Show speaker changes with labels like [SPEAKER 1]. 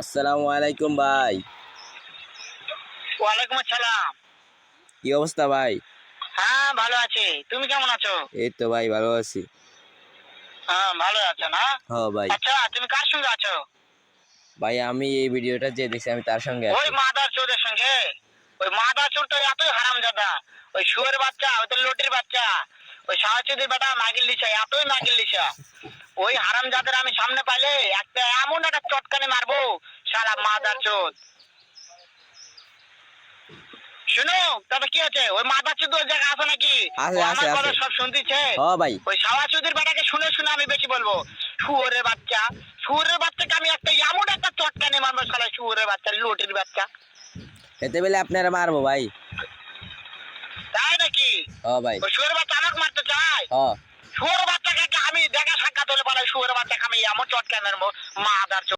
[SPEAKER 1] আসসালামু আলাইকুম ভাই।
[SPEAKER 2] ওয়ালাইকুম আসসালাম।
[SPEAKER 1] কি অবস্থা ভাই?
[SPEAKER 2] হ্যাঁ, ভালো আছি। তুমি কেমন আছো?
[SPEAKER 1] এই তো ভাই ভালো আছি।
[SPEAKER 2] হ্যাঁ, ভালো আছো না?
[SPEAKER 1] হ্যাঁ ভাই।
[SPEAKER 2] আচ্ছা, তুমি কার সঙ্গে আছো?
[SPEAKER 1] ভাই আমি এই ভিডিওটা যে দেখছি আমি তার সঙ্গে
[SPEAKER 2] ওই
[SPEAKER 1] আছি।
[SPEAKER 2] মাদার চোরের সঙ্গে। ওই মাদার চোর তো এতই হারামজাদা। ওই শুয়োরের বাচ্চা, ওই তো লটির বাচ্চা। ওই শাহচুদির বেটা মাগিল লিসা, এতই মাগিল লিসা। ওই হারামজাদার আমি সামনে পাইলে একটা এমন একটা চটকানি মারবো, শালা মাদার চোদ। শুনো, তবে কি আছে? ওই মাদার চোদ ওই জায়গায় আছে নাকি? ও
[SPEAKER 1] আছে আছে
[SPEAKER 2] আমার কথা
[SPEAKER 1] আছে।
[SPEAKER 2] সব শুনতিছে।
[SPEAKER 1] হ্যাঁ ভাই।
[SPEAKER 2] ওই শাহচুদির বেটাকে শুনে শুনে আমি বেশি বলবো। শুয়োরের বাচ্চা, শুয়োরের বাচ্চাকে আমি একটা এমন একটা চটকানি মারবো, শালা শুয়োরের বাচ্চা, লটির বাচ্চা।
[SPEAKER 1] এতে বেলে আপনারা মারবো ভাই।
[SPEAKER 2] তাই নাকি?
[SPEAKER 1] হ্যাঁ ভাই।
[SPEAKER 2] ওই শুয়োরের বাচ্চা আমাকে মারতে চায়?
[SPEAKER 1] হ্যাঁ।
[SPEAKER 2] শুয়োরের বাচ্চাকে আমি দেখা সাক্ষাৎ হলে পারে শুয়োরের বাচ্চাকে আমি এমন চটকানি মারবো, মাদার চোদ।